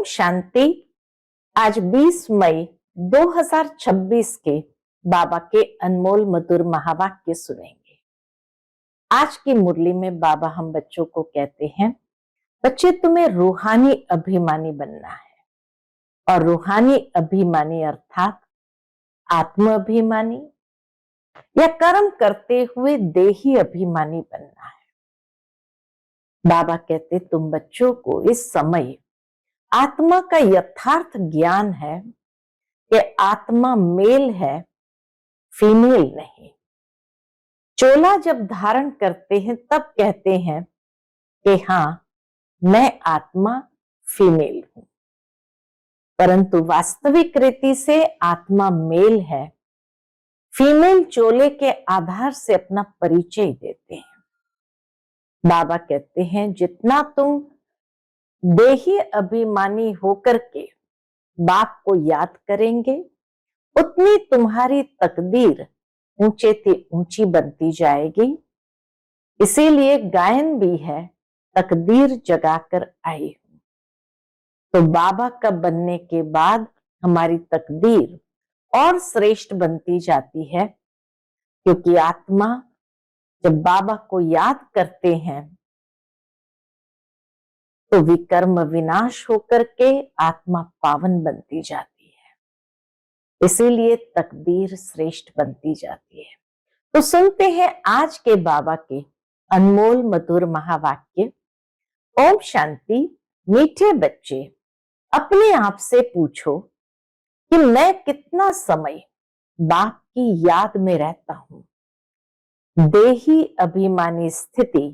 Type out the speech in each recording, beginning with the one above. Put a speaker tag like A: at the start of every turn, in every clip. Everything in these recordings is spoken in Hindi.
A: शांति। आज 20 मई 2026 के बाबा के अनमोल मधुर महावाक्य सुनेंगे। आज की मुरली में बाबा हम बच्चों को कहते हैं, बच्चे तुम्हें रूहानी अभिमानी बनना है। और रूहानी अभिमानी अर्थात आत्म अभिमानी या कर्म करते हुए देही अभिमानी बनना है। बाबा कहते तुम बच्चों को इस समय आत्मा का यथार्थ ज्ञान है कि आत्मा मेल है, फीमेल नहीं। चोला जब धारण करते हैं तब कहते हैं कि हाँ मैं आत्मा फीमेल हूं, परंतु वास्तविक रीति से आत्मा मेल है। फीमेल चोले के आधार से अपना परिचय देते हैं। बाबा कहते हैं जितना तुम देही अभिमानी होकर के बाप को याद करेंगे, उतनी तुम्हारी तकदीर ऊंचे से ऊंची बनती जाएगी। इसीलिए गायन भी है, तकदीर जगाकर आई हूं। तो बाबा का बनने के बाद हमारी तकदीर और श्रेष्ठ बनती जाती है, क्योंकि आत्मा जब बाबा को याद करते हैं तो विकर्म विनाश होकर के आत्मा पावन बनती जाती है। इसीलिए तकदीर श्रेष्ठ बनती जाती है। तो सुनते हैं आज के बाबा के अनमोल मधुर महावाक्य। ओम शांति। मीठे बच्चे, अपने आप से पूछो कि मैं कितना समय बाप की याद में रहता हूं। देही अभिमानी स्थिति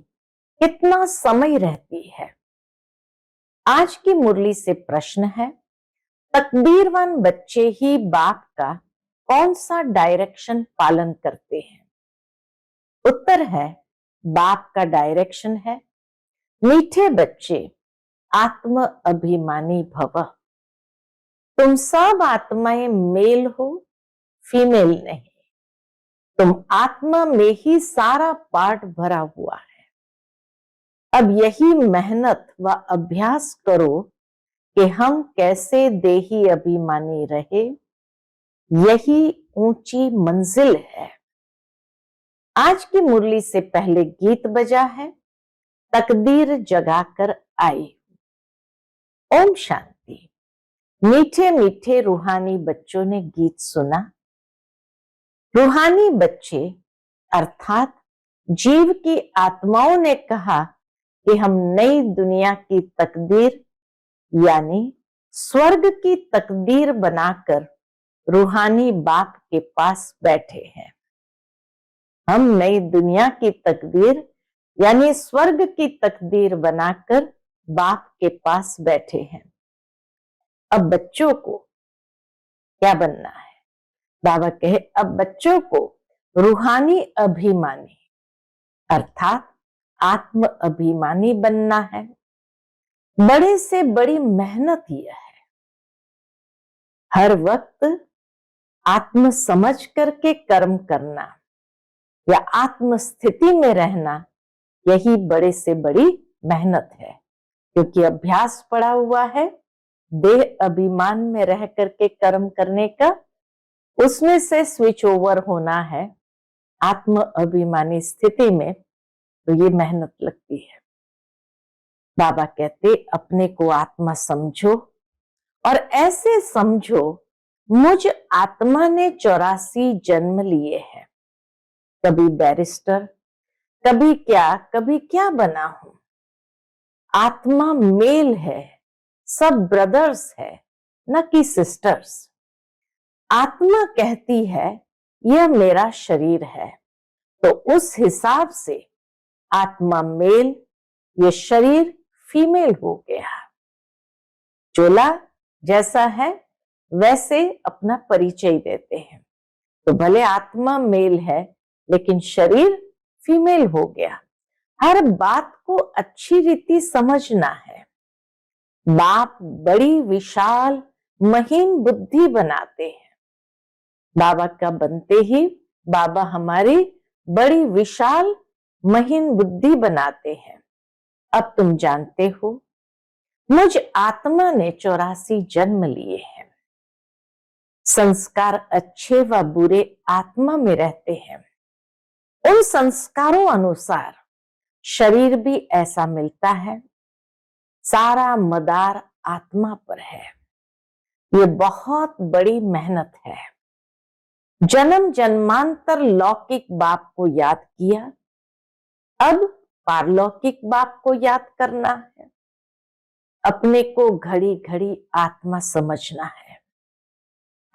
A: कितना समय रहती है। आज की मुरली से प्रश्न है, तकदीरवान बच्चे ही बाप का कौन सा डायरेक्शन पालन करते हैं। उत्तर है बाप का डायरेक्शन है, मीठे बच्चे आत्म अभिमानी भव। तुम सब आत्माएं मेल हो, फीमेल नहीं। तुम आत्मा में ही सारा पार्ट भरा हुआ है। अब यही मेहनत व अभ्यास करो कि हम कैसे देही अभिमानी रहे। यही ऊंची मंजिल है। आज की मुरली से पहले गीत बजा है, तकदीर जगाकर आई। ओम शांति। मीठे मीठे रूहानी बच्चों ने गीत सुना। रूहानी बच्चे अर्थात जीव की आत्माओं ने कहा कि हम नई दुनिया की तकदीर यानी स्वर्ग की तकदीर बनाकर रूहानी बाप के पास बैठे हैं। हम नई दुनिया की तकदीर यानी स्वर्ग की तकदीर बनाकर बाप के पास बैठे हैं। अब बच्चों को क्या बनना है। बाबा कहे अब बच्चों को रूहानी अभिमानी अर्थात आत्म अभिमानी बनना है। बड़े से बड़ी मेहनत यह है, हर वक्त आत्म समझ करके कर्म करना या आत्म स्थिति में रहना, यही बड़े से बड़ी मेहनत है। क्योंकि अभ्यास पड़ा हुआ है देह अभिमान में रह करके कर्म करने का, उसमें से स्विच ओवर होना है आत्म अभिमानी स्थिति में, तो ये मेहनत लगती है। बाबा कहते अपने को आत्मा समझो और ऐसे समझो मुझ आत्मा ने 84 जन्म लिए हैं। कभी बैरिस्टर, कभी क्या बना हूं। आत्मा मेल है, सब ब्रदर्स है, न कि सिस्टर्स। आत्मा कहती है यह मेरा शरीर है, तो उस हिसाब से आत्मा मेल, ये शरीर फीमेल हो गया। चोला जैसा है वैसे अपना परिचय देते हैं। तो भले आत्मा मेल है लेकिन शरीर फीमेल हो गया। हर बात को अच्छी रीति समझना है। बाप बड़ी विशाल महीन बुद्धि बनाते हैं। बाबा का बनते ही बाबा हमारी बड़ी विशाल महीन बुद्धि बनाते हैं। अब तुम जानते हो मुझ आत्मा ने 84 जन्म लिए हैं। संस्कार अच्छे व बुरे आत्मा में रहते हैं। उन संस्कारों अनुसार शरीर भी ऐसा मिलता है। सारा मदार आत्मा पर है। ये बहुत बड़ी मेहनत है। जन्म जन्मांतर लौकिक बाप को याद किया, अब पारलौकिक बाप को याद करना है। अपने को घड़ी घड़ी आत्मा समझना है।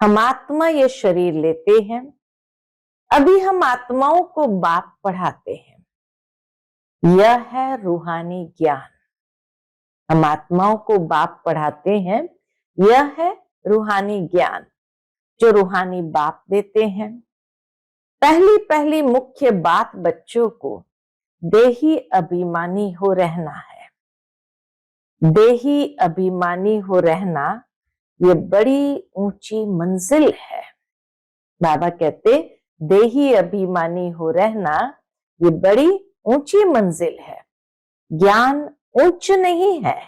A: हम आत्मा ये शरीर लेते हैं। अभी हम आत्माओं को बाप पढ़ाते हैं। यह है रूहानी ज्ञान। हम आत्माओं को बाप पढ़ाते हैं। यह है रूहानी ज्ञान जो रूहानी बाप देते हैं। पहली पहली मुख्य बात बच्चों को देही अभिमानी हो रहना है। देही अभिमानी हो रहना ये बड़ी ऊंची मंजिल है। बाबा कहते देही अभिमानी हो रहना ये बड़ी ऊंची मंजिल है। ज्ञान उच्च नहीं है।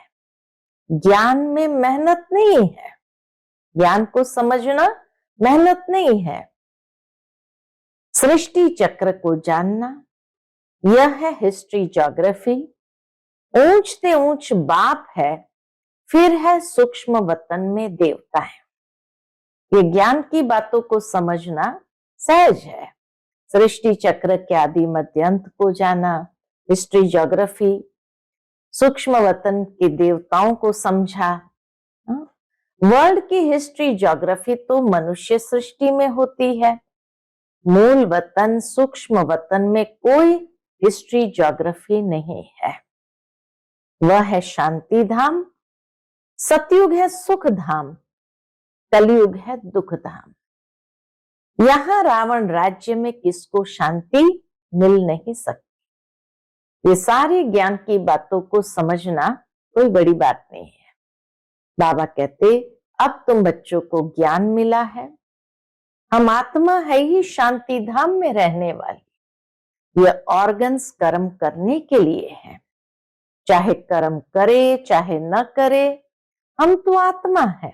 A: ज्ञान में मेहनत नहीं है। ज्ञान को समझना मेहनत नहीं है। सृष्टि चक्र को जानना यह है हिस्ट्री ज्योग्राफी। ऊंच से ऊंच बाप है, फिर है सूक्ष्म वतन में देवता है। ये ज्ञान की बातों को समझना सहज है। सृष्टि चक्र के आदि मध्य अंत को जाना, हिस्ट्री ज्योग्राफी, सूक्ष्म वतन के देवताओं को समझा। वर्ल्ड की हिस्ट्री ज्योग्राफी तो मनुष्य सृष्टि में होती है। मूल वतन सूक्ष्म वतन में कोई हिस्ट्री ज्योग्राफी नहीं है। वह है शांति धाम। सतयुग है सुख धाम, कलयुग है दुख धाम। यहां रावण राज्य में किसको शांति मिल नहीं सकती। ये सारी ज्ञान की बातों को समझना कोई बड़ी बात नहीं है। बाबा कहते अब तुम बच्चों को ज्ञान मिला है। हम आत्मा है ही शांति धाम में रहने वाली। ये ऑर्गन्स कर्म करने के लिए है। चाहे कर्म करे चाहे न करे, हम तो आत्मा है।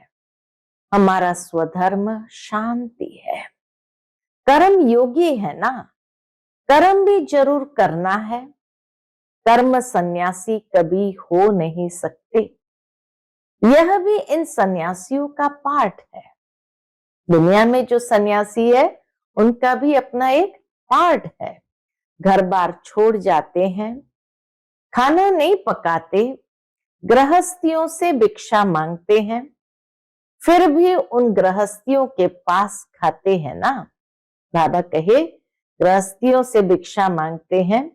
A: हमारा स्वधर्म शांति है। कर्म योगी है ना, कर्म भी जरूर करना है। कर्म सन्यासी कभी हो नहीं सकते। यह भी इन सन्यासियों का पार्ट है। दुनिया में जो सन्यासी है उनका भी अपना एक पार्ट है। घर बार छोड़ जाते हैं, खाना नहीं पकाते, गृहस्थियों से भिक्षा मांगते हैं, फिर भी उन गृहस्थियों के पास खाते हैं ना। बाबा कहे गृहस्थियों से भिक्षा मांगते हैं,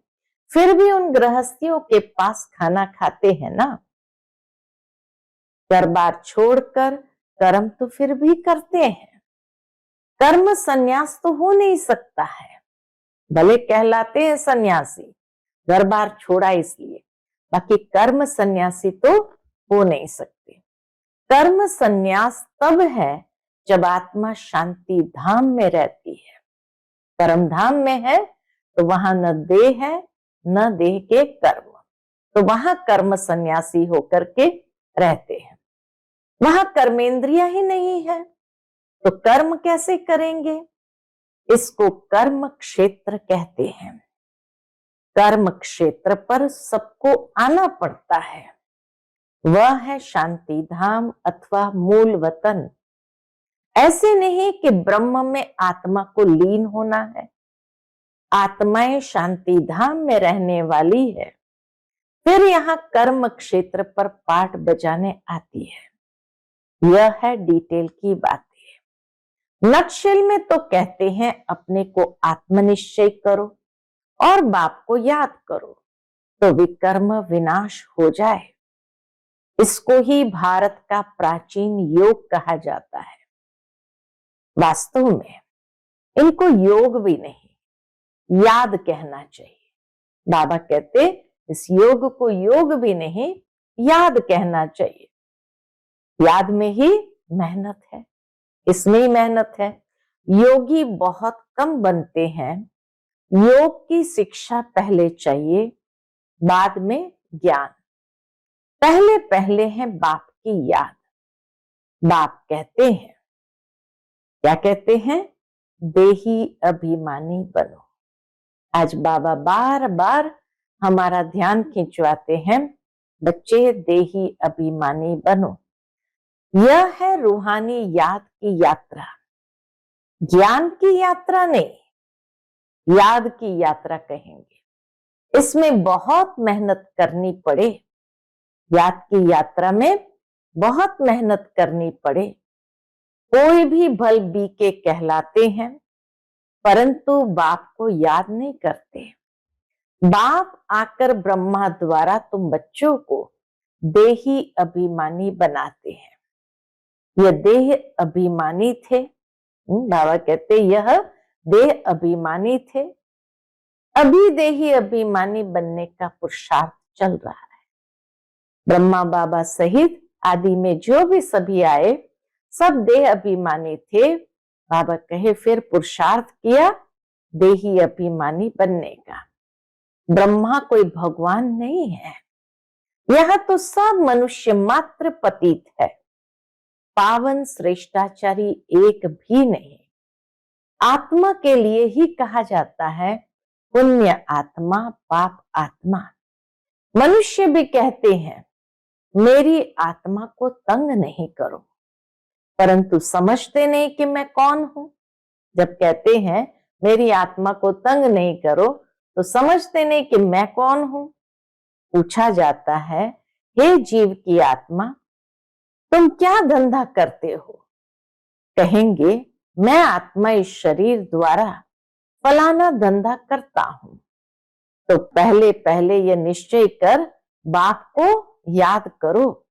A: फिर भी उन गृहस्थियों के पास खाना खाते हैं ना। घर बार छोड़कर कर्म तो फिर भी करते हैं। कर्म सन्यास तो हो नहीं सकता है। भले कहलाते हैं सन्यासी, घर बार छोड़ा इसलिए, बाकी कर्म सन्यासी तो हो नहीं सकते। कर्म सन्यास तब है जब आत्मा शांति धाम में रहती है। कर्म धाम में है तो वहां न देह है न देह के कर्म, तो वहां कर्म सन्यासी होकर के रहते हैं। वहां कर्मेंद्रिया ही नहीं है तो कर्म कैसे करेंगे। इसको कर्म क्षेत्र कहते हैं। कर्म क्षेत्र पर सबको आना पड़ता है। वह है शांति धाम अथवा मूल वतन। ऐसे नहीं कि ब्रह्म में आत्मा को लीन होना है। आत्माएं शांति धाम में रहने वाली है, फिर यहाँ कर्म क्षेत्र पर पाठ बजाने आती है। यह है डिटेल की बातें। नक्शल में तो कहते हैं अपने को आत्मनिश्चय करो और बाप को याद करो तो विकर्म विनाश हो जाए। इसको ही भारत का प्राचीन योग कहा जाता है। वास्तव में इनको योग भी नहीं, याद कहना चाहिए। बाबा कहते इस योग को योग भी नहीं, याद कहना चाहिए। याद में ही मेहनत है, इसमें ही मेहनत है। योगी बहुत कम बनते हैं। योग की शिक्षा पहले चाहिए, बाद में ज्ञान। पहले पहले है बाप की याद। बाप कहते हैं, क्या कहते हैं? देही अभिमानी बनो। आज बाबा बार बार हमारा ध्यान खिंचवाते हैं, बच्चे देही अभिमानी बनो। यह है रूहानी याद की यात्रा, ज्ञान की यात्रा नहीं, याद की यात्रा कहेंगे। इसमें बहुत मेहनत करनी पड़े, याद की यात्रा में बहुत मेहनत करनी पड़े। कोई भी भल बीके कहलाते हैं, परंतु बाप को याद नहीं करते। बाप आकर ब्रह्मा द्वारा तुम बच्चों को देही अभिमानी बनाते हैं। यह देह अभिमानी थे, बाबा कहते यह देह अभिमानी थे, अभी देही अभिमानी बनने का पुरुषार्थ चल रहा है। ब्रह्मा बाबा सहित आदि में जो भी सभी आए, सब देह अभिमानी थे। बाबा कहे फिर पुरुषार्थ किया देही अभिमानी बनने का। ब्रह्मा कोई भगवान नहीं है, यह तो सब मनुष्य मात्र पतित है, पावन श्रेष्ठाचारी एक भी नहीं। आत्मा के लिए ही कहा जाता है पुण्य आत्मा पाप आत्मा। मनुष्य भी कहते हैं मेरी आत्मा को तंग नहीं करो, परंतु समझते नहीं कि मैं कौन हूं। जब कहते हैं मेरी आत्मा को तंग नहीं करो, तो समझते नहीं कि मैं कौन हूं। पूछा जाता है, हे जीव की आत्मा, तुम क्या धंधा करते हो? कहेंगे मैं आत्मा इस शरीर द्वारा फलाना धंधा करता हूं। तो पहले पहले यह निश्चय कर बाप को याद करो।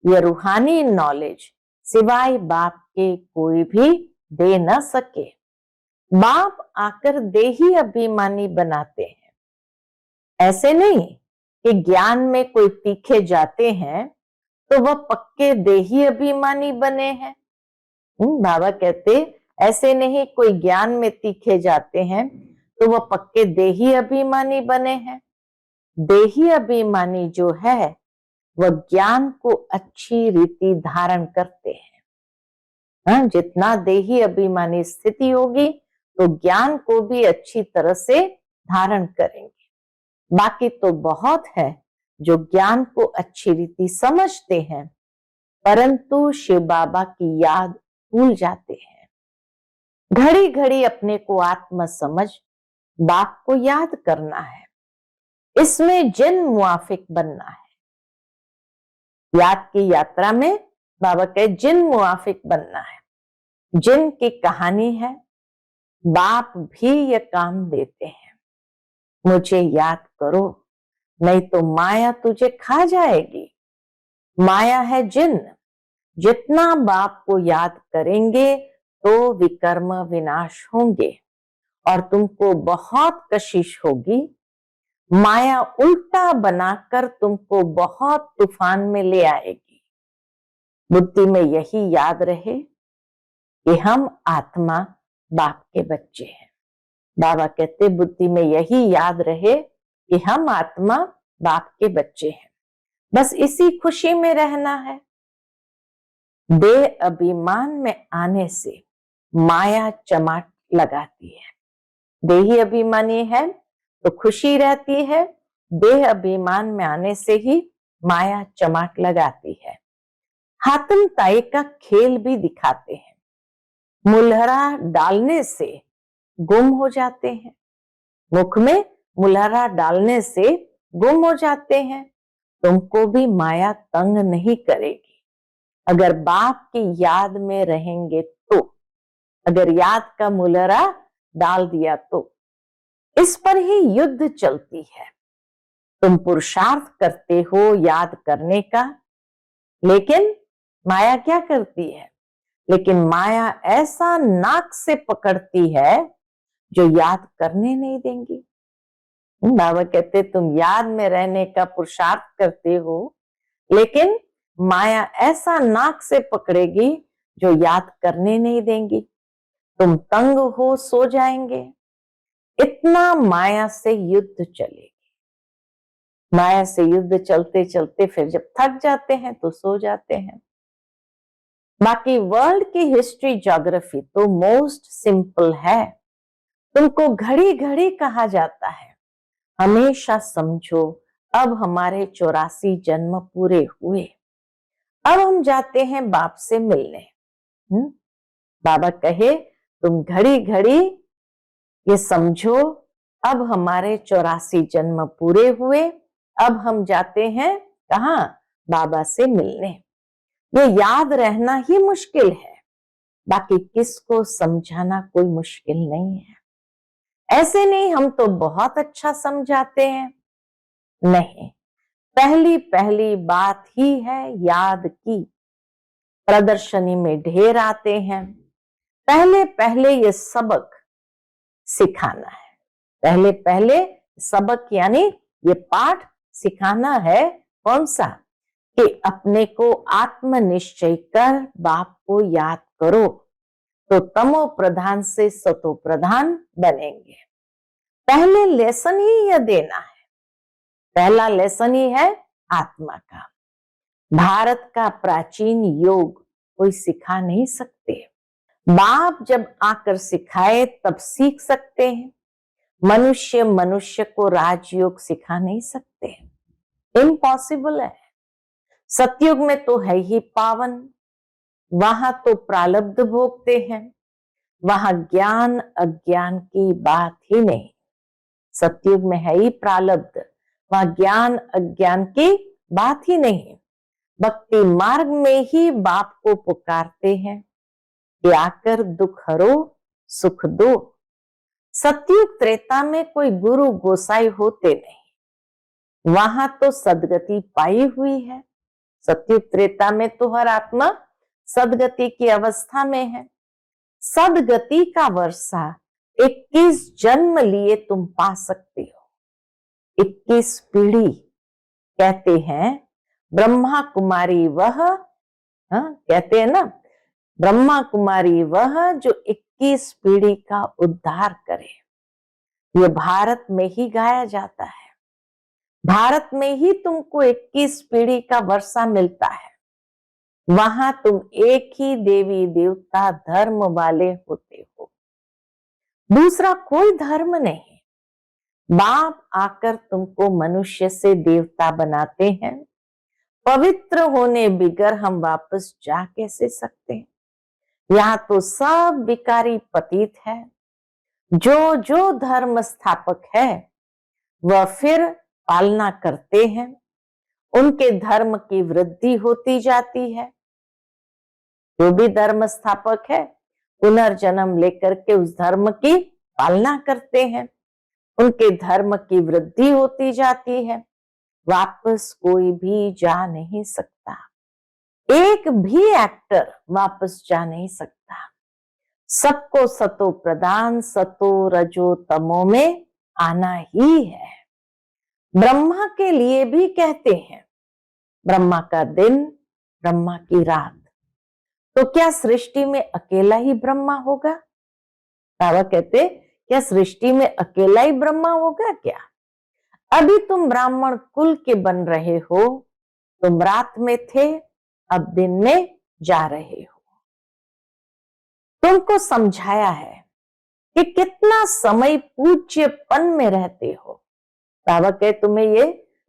A: यह रूहानी नॉलेज सिवाय बाप के कोई भी दे न सके। बाप आकर देही अभिमानी बनाते हैं। ऐसे नहीं कि ज्ञान में कोई तीखे जाते हैं तो वह पक्के देही अभिमानी बने हैं। बाबा कहते ऐसे नहीं, कोई ज्ञान में तीखे जाते हैं तो वह पक्के देही अभिमानी बने हैं। देही अभिमानी जो है वह ज्ञान को अच्छी रीति धारण करते हैं। जितना देही अभिमानी स्थिति होगी तो ज्ञान को भी अच्छी तरह से धारण करेंगे। बाकी तो बहुत है जो ज्ञान को अच्छी रीति समझते हैं, परंतु शिव बाबा की याद भूल जाते हैं। घड़ी घड़ी अपने को आत्मा समझ बाप को याद करना है, इसमें जिन मुआफिक बनना है। याद की यात्रा में बाबा के जिन मुआफिक बनना है। जिन की कहानी है, बाप भी ये काम देते हैं, मुझे याद करो नहीं तो माया तुझे खा जाएगी। माया है जिन, जितना बाप को याद करेंगे तो विकर्म विनाश होंगे और तुमको बहुत कशिश होगी। माया उल्टा बनाकर तुमको बहुत तूफान में ले आएगी। बुद्धि में यही याद रहे कि हम आत्मा बाप के बच्चे हैं। बाबा कहते बुद्धि में यही याद रहे कि हम आत्मा बाप के बच्चे हैं। बस इसी खुशी में रहना है। देह अभिमान में आने से माया चमाट लगाती है। देही अभिमानी है तो खुशी रहती है, देह अभिमान में आने से ही माया चमाट लगाती है। हातिम ताई का खेल भी दिखाते हैं। मुलहरा डालने से गुम हो जाते हैं, मुख में मुलहरा डालने से गुम हो जाते हैं। तुमको भी माया तंग नहीं करेगी अगर बाप की याद में रहेंगे तो। अगर याद का मुलहरा डाल दिया तो इस पर ही युद्ध चलती है। तुम पुरुषार्थ करते हो याद करने का, लेकिन माया क्या करती है? लेकिन माया ऐसा नाक से पकड़ती है जो याद करने नहीं देंगी। बाबा कहते तुम याद में रहने का पुरुषार्थ करते हो, लेकिन माया ऐसा नाक से पकड़ेगी जो याद करने नहीं देंगी। तुम तंग हो सो जाएंगे। इतना माया से युद्ध चलेगी। माया से युद्ध चलते चलते फिर जब थक जाते हैं तो सो जाते हैं। बाकी वर्ल्ड की हिस्ट्री ज्योग्राफी तो मोस्ट सिंपल है। तुमको घड़ी घड़ी कहा जाता है, हमेशा समझो अब हमारे 84 जन्म पूरे हुए, अब हम जाते हैं बाप से मिलने। बाबा कहे तुम घड़ी घड़ी ये समझो अब हमारे 84 जन्म पूरे हुए, अब हम जाते हैं कहाँ? बाबा से मिलने। ये याद रहना ही मुश्किल है, बाकी किसको समझाना कोई मुश्किल नहीं है। ऐसे नहीं हम तो बहुत अच्छा समझाते हैं, नहीं, पहली पहली बात ही है याद की। प्रदर्शनी में ढेर आते हैं, पहले पहले ये सबक सिखाना है। पहले पहले सबक यानी ये पाठ सिखाना है। कौन सा? कि अपने को आत्मनिश्चय कर बाप को याद करो तो तमो प्रधान से सतो प्रधान बनेंगे। पहले लेसन ही यह देना है, पहला लेसन ही है आत्मा का। भारत का प्राचीन योग कोई सिखा नहीं सकते, बाप जब आकर सिखाए तब सीख सकते हैं। मनुष्य मनुष्य को राजयोग सिखा नहीं सकते, इम्पॉसिबल है। सतयुग में तो है ही पावन, वहां तो प्रारब्ध भोगते हैं, वहां ज्ञान अज्ञान की बात ही नहीं। सतयुग में है ही प्रारब्ध, वहां ज्ञान अज्ञान की बात ही नहीं। भक्ति मार्ग में ही बाप को पुकारते हैं कि आकर दुख हरो सुख दो। सतयुग त्रेता में कोई गुरु गोसाई होते नहीं, वहां तो सदगति पाई हुई है। सतयुग त्रेता में तो हर आत्मा सदगति की अवस्था में है। सदगति का वर्षा 21 जन्म लिए तुम पा सकते हो। 21 पीढ़ी कहते हैं ब्रह्मा कुमारी वह, कहते हैं ना, ब्रह्मा कुमारी वह जो 21 पीढ़ी का उद्धार करे। ये भारत में ही गाया जाता है, भारत में ही तुमको 21 पीढ़ी का वर्षा मिलता है। वहां तुम एक ही देवी देवता धर्म वाले होते हो, दूसरा कोई धर्म नहीं। बाप आकर तुमको मनुष्य से देवता बनाते हैं। पवित्र होने बिगर हम वापस जा कैसे सकते हैं? यहाँ तो सब विकारी पतित है। जो जो धर्म स्थापक है वह फिर पालना करते हैं, उनके धर्म की वृद्धि होती जाती है। जो भी धर्म स्थापक है पुनर्जन्म लेकर के उस धर्म की पालना करते हैं, उनके धर्म की वृद्धि होती जाती है। वापस कोई भी जा नहीं सकता, एक भी एक्टर वापस जा नहीं सकता। सबको सतो प्रधान सतो रजो तमो में आना ही है। ब्रह्मा के लिए भी कहते हैं ब्रह्मा का दिन ब्रह्मा की रात। तो क्या सृष्टि में अकेला ही ब्रह्मा होगा? बाबा कहते क्या सृष्टि में अकेला ही ब्रह्मा होगा क्या? अभी तुम ब्राह्मण कुल के बन रहे हो, तुम रात में थे अब दिन में जा रहे हो। तुमको समझाया है कि कितना समय पूज्यपन में रहते हो। बाबा कहे तुम्हें ये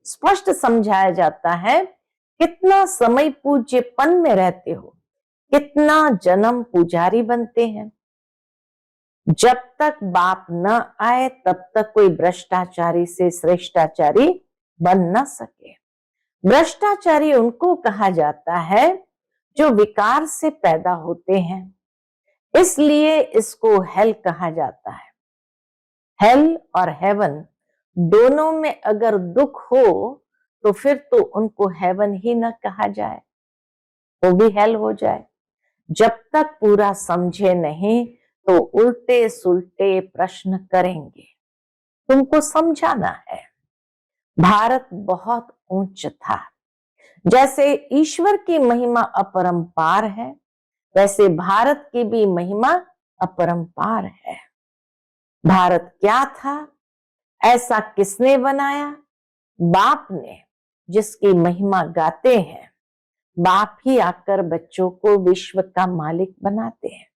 A: स्पष्ट समझाया जाता है कितना समय पूज्यपन में रहते हो, कितना जन्म पुजारी बनते हैं। जब तक बाप न आए तब तक कोई भ्रष्टाचारी से श्रेष्ठाचारी बन न सके। भ्रष्टाचारी उनको कहा जाता है जो विकार से पैदा होते हैं, इसलिए इसको हेल कहा जाता है। हेल और हेवन दोनों में अगर दुख हो तो फिर तो उनको हेवन ही न कहा जाए, वो भी हेल हो जाए। जब तक पूरा समझे नहीं तो उल्टे सुलटे प्रश्न करेंगे। तुमको समझाना है भारत बहुत ऊंच था। जैसे ईश्वर की महिमा अपरंपार है, वैसे भारत की भी महिमा अपरंपार है। भारत क्या था, ऐसा किसने बनाया? बाप ने जिसकी महिमा गाते हैं, बाप ही आकर बच्चों को विश्व का मालिक बनाते हैं,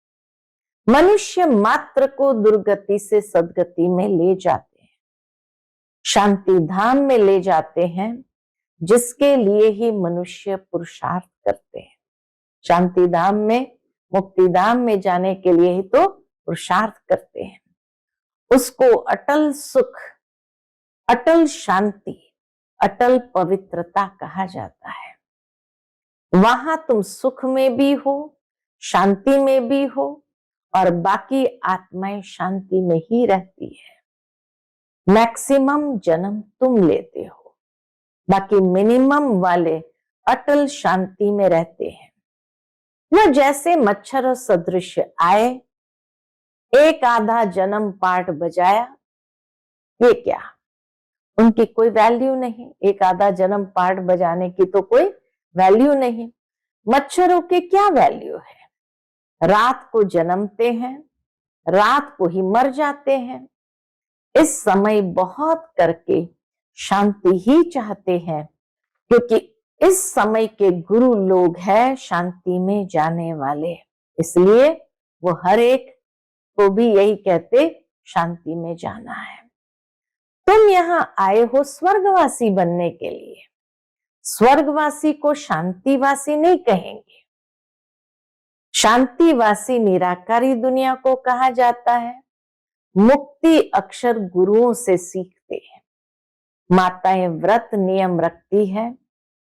A: मनुष्य मात्र को दुर्गति से सदगति में ले जाते हैं, शांति धाम में ले जाते हैं, जिसके लिए ही मनुष्य पुरुषार्थ करते हैं। शांति धाम में, मुक्ति धाम में जाने के लिए ही तो पुरुषार्थ करते हैं। उसको अटल सुख, अटल शांति, अटल पवित्रता कहा जाता है। वहां तुम सुख में भी हो, शांति में भी हो, और बाकी आत्माएं शांति में ही रहती है। मैक्सिमम जन्म तुम लेते हो, बाकी मिनिमम वाले अटल शांति में रहते हैं। वह जैसे मच्छर सदृश आए, एक आधा जन्म पाठ बजाया, ये क्या, उनकी कोई वैल्यू नहीं। एक आधा जन्म पाठ बजाने की तो कोई वैल्यू नहीं। मच्छरों की क्या वैल्यू है? रात को जन्मते हैं, रात को ही मर जाते हैं। इस समय बहुत करके शांति ही चाहते हैं, क्योंकि इस समय के गुरु लोग हैं शांति में जाने वाले। इसलिए वो हर एक को भी यही कहते, शांति में जाना है। तुम यहां आए हो स्वर्गवासी बनने के लिए। स्वर्गवासी को शांतिवासी नहीं कहेंगे। शांतिवासी निराकारी दुनिया को कहा जाता है। मुक्ति अक्षर गुरुओं से सीखते हैं। माताएं व्रत नियम रखती है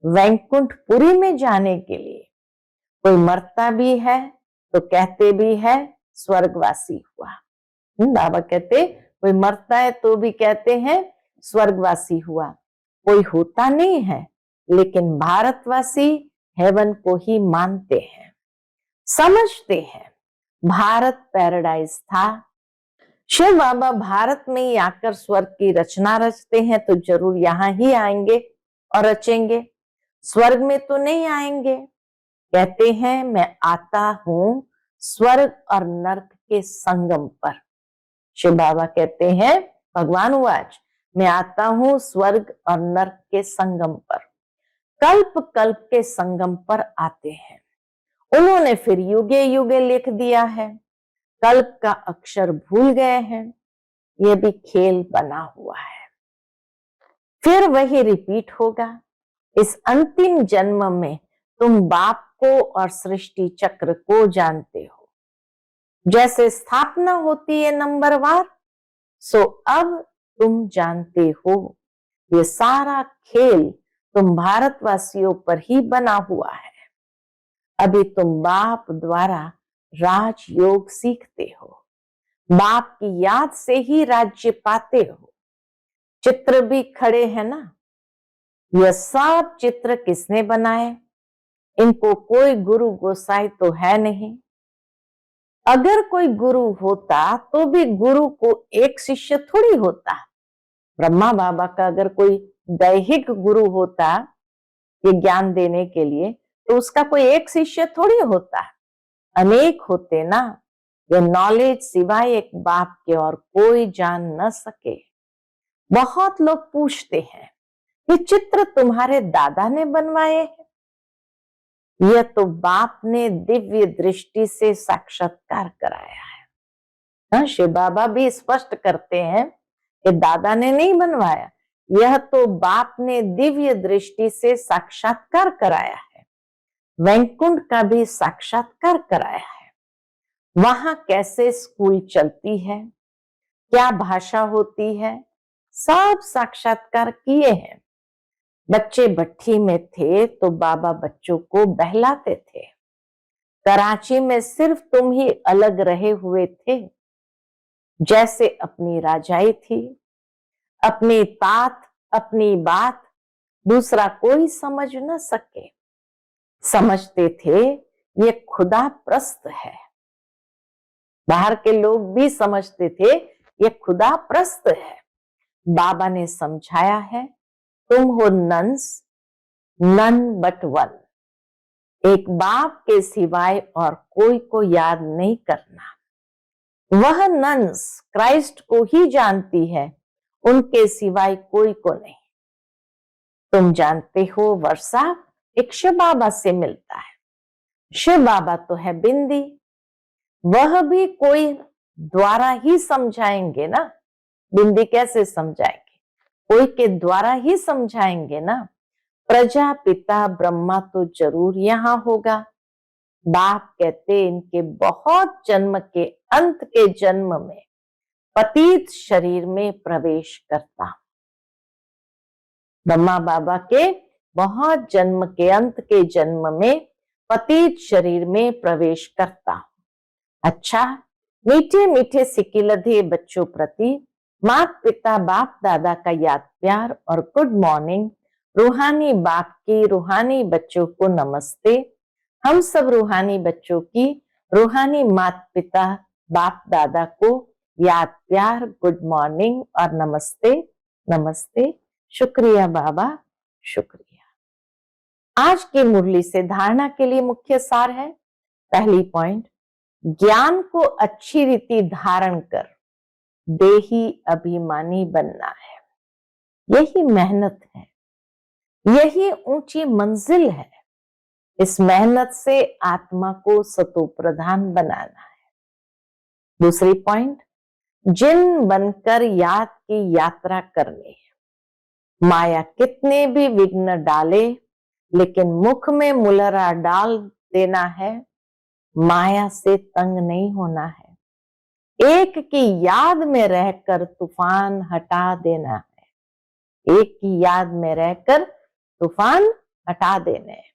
A: वैकुंठपुरी में जाने के लिए। कोई मरता भी है तो कहते भी है स्वर्गवासी हुआ। बाबा कहते कोई मरता है तो भी कहते हैं स्वर्गवासी हुआ। कोई होता नहीं है, लेकिन भारतवासी हेवन को ही मानते हैं, समझते हैं भारत पैराडाइज था। शिव बाबा भारत में ही आकर स्वर्ग की रचना रचते हैं, तो जरूर यहां ही आएंगे और रचेंगे। स्वर्ग में तो नहीं आएंगे। कहते हैं मैं आता हूं स्वर्ग और नर्क के संगम पर। शिव बाबा कहते हैं, भगवान वाच, मैं आता हूं स्वर्ग और नर्क के संगम पर। कल्प कल्प के संगम पर आते हैं। उन्होंने फिर युगे युगे लिख दिया है, कल्प का अक्षर भूल गए हैं। यह भी खेल बना हुआ है, फिर वही रिपीट होगा। इस अंतिम जन्म में तुम बाप को और सृष्टि चक्र को जानते हो। जैसे स्थापना होती है नंबरवार, सो अब तुम जानते हो ये सारा खेल तुम भारतवासियों पर ही बना हुआ है। अभी तुम बाप द्वारा राजयोग सीखते हो, बाप की याद से ही राज्य पाते हो। चित्र भी खड़े हैं ना, यह सब चित्र किसने बनाए? इनको कोई गुरु गोसाई तो है नहीं। अगर कोई गुरु होता तो भी गुरु को एक शिष्य थोड़ी होता। ब्रह्मा बाबा का अगर कोई दैहिक गुरु होता ये ज्ञान देने के लिए, तो उसका कोई एक शिष्य थोड़ी होता, अनेक होते ना। ये नॉलेज सिवाय एक बाप के और कोई जान न सके। बहुत लोग पूछते हैं ये चित्र तुम्हारे दादा ने बनवाए हैं? यह तो बाप ने दिव्य दृष्टि से साक्षात्कार कराया है। हाँ, शिव बाबा भी स्पष्ट करते हैं कि दादा ने नहीं बनवाया, यह तो बाप ने दिव्य दृष्टि से साक्षात्कार कराया है। वैकुंठ का भी साक्षात्कार कराया है। वहां कैसे स्कूल चलती है, क्या भाषा होती है, सब साक्षात्कार किए हैं। बच्चे भट्ठी में थे तो बाबा बच्चों को बहलाते थे। कराची में सिर्फ तुम ही अलग रहे हुए थे। जैसे अपनी राजाई थी, अपनी तात, अपनी बात दूसरा कोई समझ न सके। समझते थे ये खुदा प्रस्त है। बाहर के लोग भी समझते थे ये खुदा प्रस्त है। बाबा ने समझाया है, तुम हो नंस, नन बट वन। एक बाप के सिवाय और कोई को याद नहीं करना। वह नंस क्राइस्ट को ही जानती है, उनके सिवाय कोई को नहीं। तुम जानते हो वर्षा एक शिव बाबा से मिलता है। शिव बाबा तो है बिंदी, वह भी कोई द्वारा ही समझाएंगे ना। बिंदी कैसे समझाएंगे? कोई के द्वारा ही समझाएंगे ना। प्रजापिता ब्रह्मा तो जरूर यहाँ होगा। बाप कहते इनके बहुत जन्म के अंत के जन्म में पतित शरीर में प्रवेश करता। ब्रह्मा बाबा के बहुत जन्म के अंत के जन्म में पतित शरीर में प्रवेश करता। अच्छा, मीठे मीठे सिकिलधे बच्चों प्रति माता पिता बाप दादा का याद प्यार और गुड मॉर्निंग। रूहानी बाप की रूहानी बच्चों को नमस्ते। हम सब रूहानी बच्चों की रूहानी माता पिता बाप दादा को याद प्यार गुड मॉर्निंग और नमस्ते नमस्ते। शुक्रिया बाबा, शुक्रिया। आज की मुरली से धारणा के लिए मुख्य सार है। पहली पॉइंट, ज्ञान को अच्छी रीति धारण कर देही अभिमानी बनना है। यही मेहनत है, यही ऊंची मंजिल है। इस मेहनत से आत्मा को सतो प्रधान बनाना है। दूसरी पॉइंट, जिन बनकर याद की यात्रा करनी है। माया कितने भी विघ्न डाले, लेकिन मुख में मुलरा डाल देना है। माया से तंग नहीं होना है। एक की याद में रहकर तूफान हटा देना है। एक की याद में रहकर तूफान हटा देने हैं।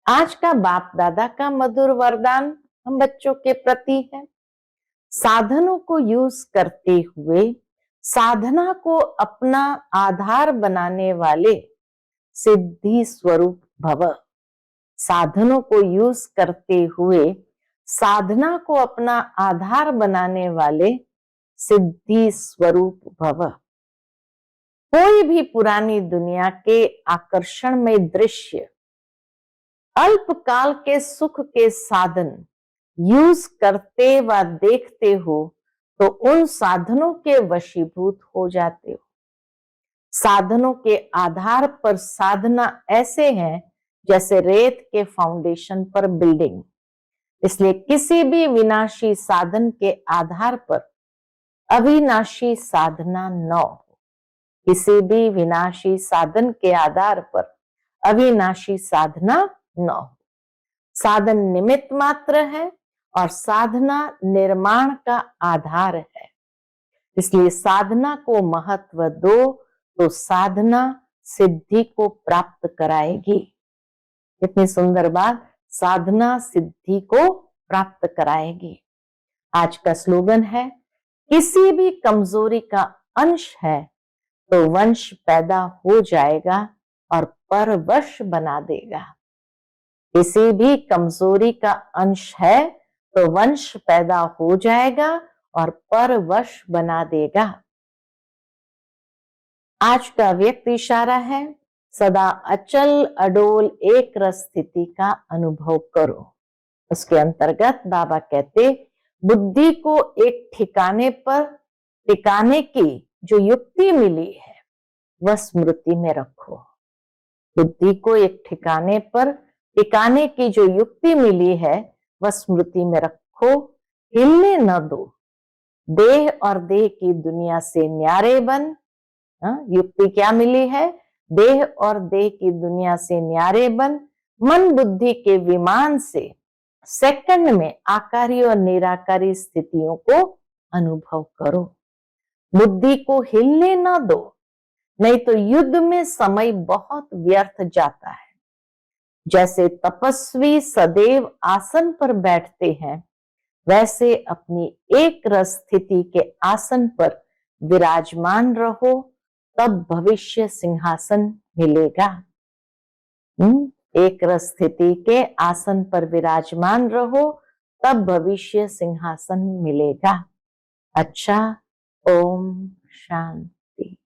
A: आज का बाप दादा का मधुर वरदान हम बच्चों के प्रति है। साधनों को यूज करते हुए साधना को अपना आधार बनाने वाले सिद्धि स्वरूप भव। साधनों को यूज करते हुए साधना को अपना आधार बनाने वाले सिद्धि स्वरूप भव। कोई भी पुरानी दुनिया के आकर्षण में दृश्य, अल्पकाल के सुख के साधन यूज करते व देखते हो तो उन साधनों के वशीभूत हो जाते हो। साधनों के आधार पर साधना ऐसे है जैसे रेत के फाउंडेशन पर बिल्डिंग। इसलिए किसी भी विनाशी साधन के आधार पर अविनाशी साधना न हो। किसी भी विनाशी साधन के आधार पर अविनाशी साधना न हो। साधन निमित्त मात्र है और साधना निर्माण का आधार है। इसलिए साधना को महत्व दो तो साधना सिद्धि को प्राप्त कराएगी। कितनी सुंदर बात, साधना सिद्धि को प्राप्त कराएगी। आज का स्लोगन है, किसी भी कमजोरी का अंश है तो वंश पैदा हो जाएगा और परवश बना देगा। किसी भी कमजोरी का अंश है तो वंश पैदा हो जाएगा और परवश बना देगा। आज का व्यक्त इशारा है, सदा अचल अडोल एक रस स्थिति का अनुभव करो। उसके अंतर्गत बाबा कहते, बुद्धि को एक ठिकाने पर टिकाने की जो युक्ति मिली है वह स्मृति में रखो। बुद्धि को एक ठिकाने पर टिकाने की जो युक्ति मिली है वह स्मृति में रखो। हिलने न दो। देह और देह की दुनिया से न्यारे बन। युक्ति क्या मिली है? देह और देह की दुनिया से न्यारे बन। मन बुद्धि के विमान से सेकंड में आकारी और निराकारी स्थितियों को अनुभव करो। बुद्धि को हिलने न दो, नहीं तो युद्ध में समय बहुत व्यर्थ जाता है। जैसे तपस्वी सदैव आसन पर बैठते हैं, वैसे अपनी एक रस स्थिति के आसन पर विराजमान रहो, तब भविष्य सिंहासन मिलेगा। एक रस स्थिति के आसन पर विराजमान रहो, तब भविष्य सिंहासन मिलेगा। अच्छा, ओम शांति।